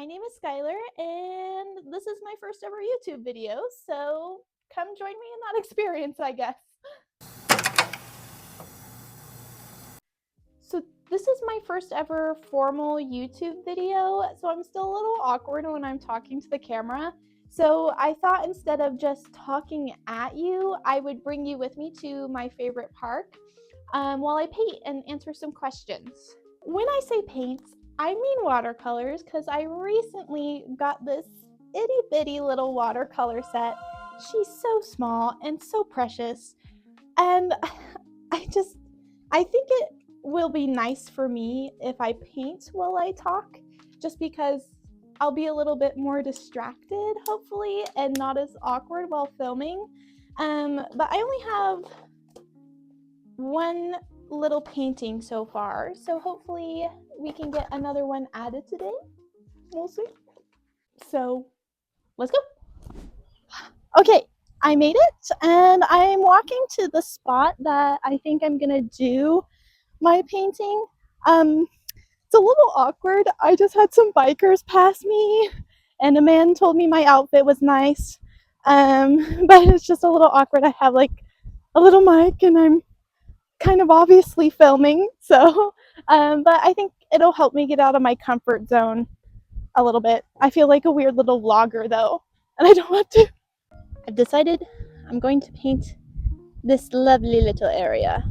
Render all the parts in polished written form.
name is Skylar, and this is my first ever YouTube video, so come join me in that experience, I guess. So this is my first ever formal YouTube video, so I'm still a little awkward when I'm talking to the camera. So I thought instead of just talking at you, I would bring you with me to my favorite park while I paint and answer some questions. When I say paint, I mean watercolors, because I recently got this itty bitty little watercolor set. She's so small and so precious, and I think it will be nice for me if I paint while I talk, just because I'll be a little bit more distracted, hopefully, and not as awkward while filming. But I only have one little painting so far, so hopefully we can get another one added today. We'll see. So let's go. Okay, I made it, and I'm walking to the spot that I think I'm gonna do my painting. It's a little awkward. I just had some bikers pass me, and a man told me my outfit was nice, but it's just a little awkward. I have like a little mic, and I'm kind of obviously filming, so but I think it'll help me get out of my comfort zone a little bit. I feel like a weird little vlogger though, and I don't want to. I've decided I'm going to paint this lovely little area.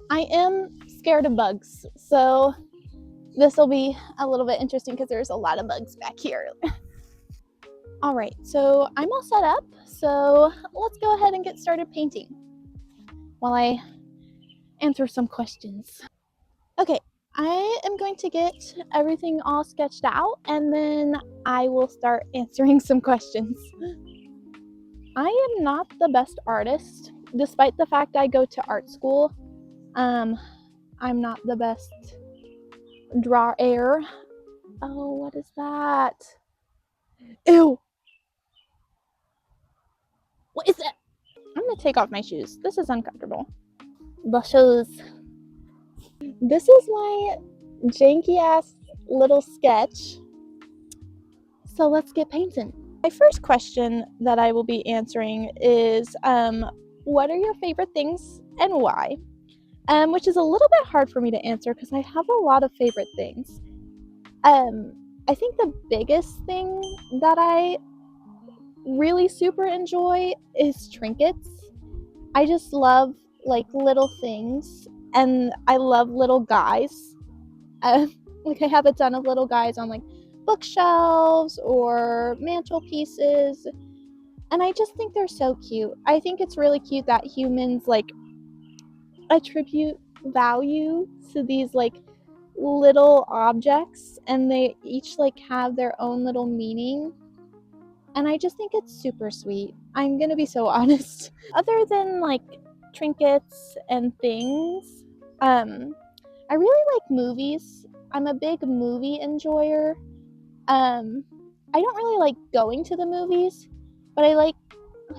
I am scared of bugs, so this will be a little bit interesting because there's a lot of bugs back here. Alright, so I'm all set up, so let's go ahead and get started painting while I answer some questions. Okay, I am going to get everything all sketched out, and then I will start answering some questions. I am not the best artist, despite the fact I go to art school. I'm not the best drawer. Oh, what is that? Ew! What is that? I'm gonna take off my shoes. This is uncomfortable. The shoes. This is my janky ass little sketch. So let's get painting. My first question that I will be answering is, what are your favorite things and why? Which is a little bit hard for me to answer because I have a lot of favorite things. I think the biggest thing that I really super enjoy is trinkets. I just love like little things, and I love little guys. Like I have a ton of little guys on like bookshelves or mantelpieces, and I just think they're so cute. I think it's really cute that humans like attribute value to these like little objects, and they each like have their own little meaning, and I just think it's super sweet. I'm gonna be so honest. Other than like trinkets and things, I really like movies. I'm a big movie enjoyer. I don't really like going to the movies, but I like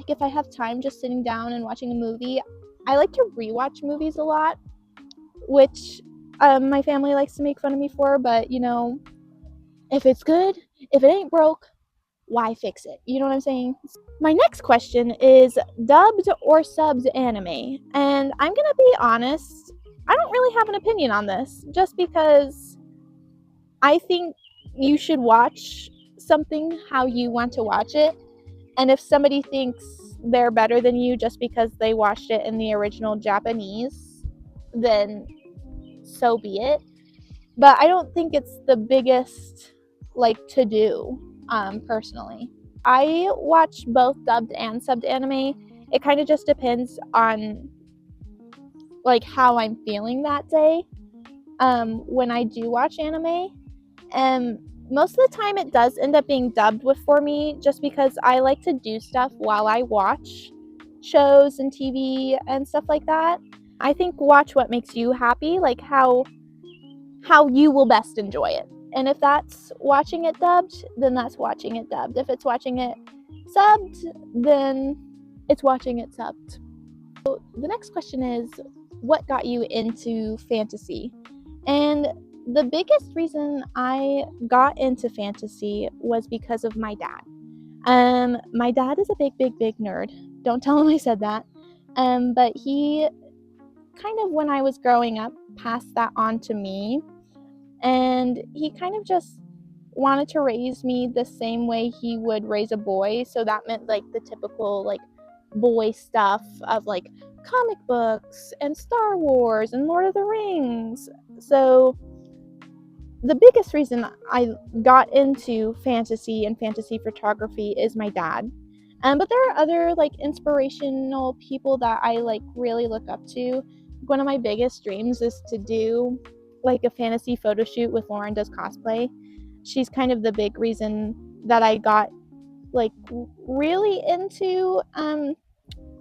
if I have time just sitting down and watching a movie. I like to rewatch movies a lot, which my family likes to make fun of me for, but you know, if it's good, if it ain't broke, why fix it? You know what I'm saying? My next question is dubbed or subbed anime, and I'm gonna be honest, I don't really have an opinion on this, just because I think you should watch something how you want to watch it, and if somebody thinks they're better than you just because they watched it in the original Japanese, then so be it. But I don't think it's the biggest like to do, personally. I watch both dubbed and subbed anime. It kind of just depends on like how I'm feeling that day. When I do watch anime, and most of the time it does end up being dubbed for me, just because I like to do stuff while I watch shows and TV and stuff like that. I think watch what makes you happy, like how you will best enjoy it. And if that's watching it dubbed, then that's watching it dubbed. If it's watching it subbed, then it's watching it subbed. So the next question is, what got you into fantasy? And the biggest reason I got into fantasy was because of my dad. My dad is a big nerd. Don't tell him I said that. But he kind of, when I was growing up, passed that on to me. And he kind of just wanted to raise me the same way he would raise a boy. So that meant like the typical like boy stuff of like comic books and Star Wars and Lord of the Rings. So the biggest reason I got into fantasy and fantasy photography is my dad. But there are other like inspirational people that I like really look up to. One of my biggest dreams is to do like a fantasy photo shoot with Lauren Does Cosplay. She's kind of the big reason that I got like really into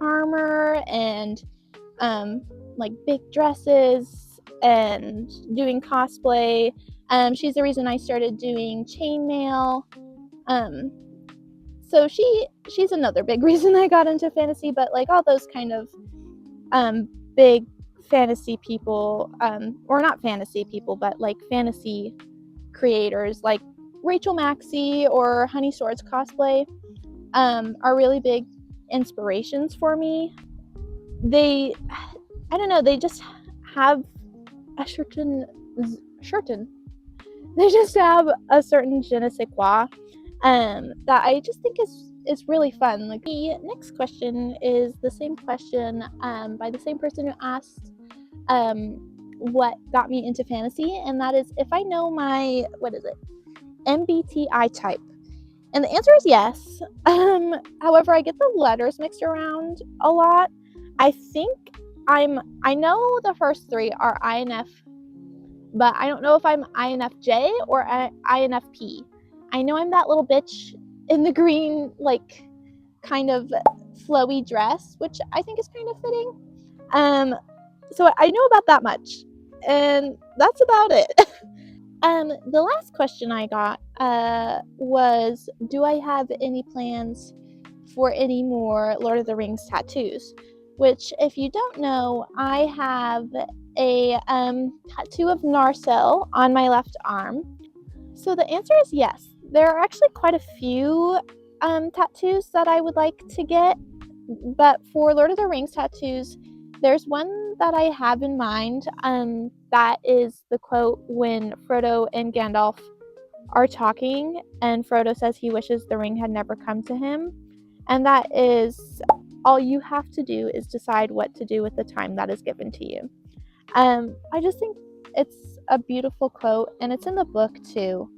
armor and like big dresses and doing cosplay. She's the reason I started doing chainmail. So she's another big reason I got into fantasy, but like all those kind of big fantasy people, or not fantasy people, but like fantasy creators like Rachel Maxey or Honey Swords Cosplay are really big inspirations for me. I don't know, they just have a certain they just have a certain je ne sais quoi that I just think is really fun. Like the next question is the same question by the same person who asked what got me into fantasy, and that is if I know my MBTI type. And the answer is yes. However, I get the letters mixed around a lot. I think I know the first three are INF, but I don't know if I'm INFJ or INFP. I know I'm that little bitch in the green, like, kind of flowy dress, which I think is kind of fitting. So I know about that much, and that's about it. The last question I got was, do I have any plans for any more Lord of the Rings tattoos? Which, if you don't know, I have a tattoo of Narcel on my left arm. So the answer is yes. There are actually quite a few tattoos that I would like to get, but for Lord of the Rings tattoos, there's one that I have in mind. That is the quote when Frodo and Gandalf are talking, and Frodo says he wishes the ring had never come to him, and that is, all you have to do is decide what to do with the time that is given to you. I just think it's a beautiful quote, and it's in the book too.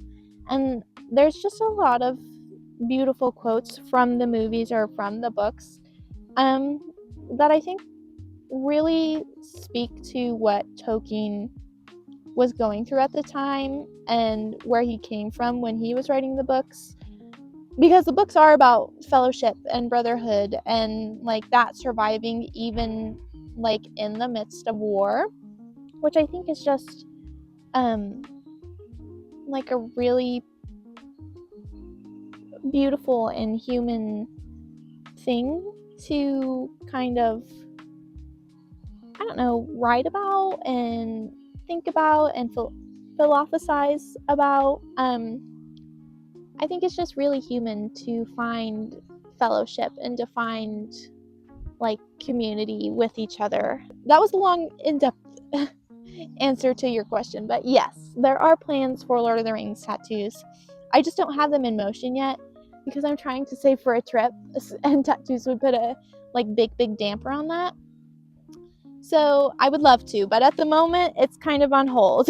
And there's just a lot of beautiful quotes from the movies or from the books that I think really speak to what Tolkien was going through at the time and where he came from when he was writing the books. Because the books are about fellowship and brotherhood and like that surviving even like in the midst of war, which I think is just like a really beautiful and human thing to kind of, I don't know, write about and think about and philosophize about. I think it's just really human to find fellowship and to find like community with each other. That was a long, in-depth answer to your question, but yes, there are plans for Lord of the Rings tattoos. I just don't have them in motion yet because I'm trying to save for a trip, and tattoos would put a like big damper on that. So I would love to, but at the moment it's kind of on hold.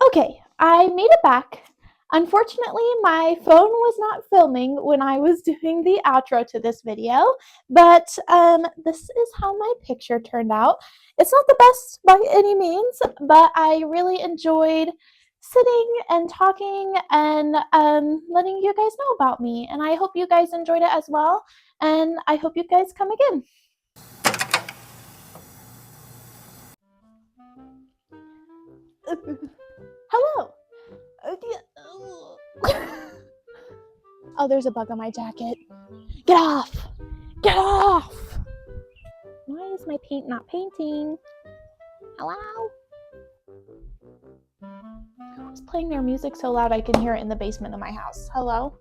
Okay, I made it back. Unfortunately, my phone was not filming when I was doing the outro to this video, but this is how my picture turned out. It's not the best by any means, but I really enjoyed sitting and talking and letting you guys know about me, and I hope you guys enjoyed it as well, and I hope you guys come again. Hello. Oh, there's a bug on my jacket. Get off! Get off! Why is is my paint not painting? Hello? Who's playing their music so loud I can hear it in the basement of my house? Hello?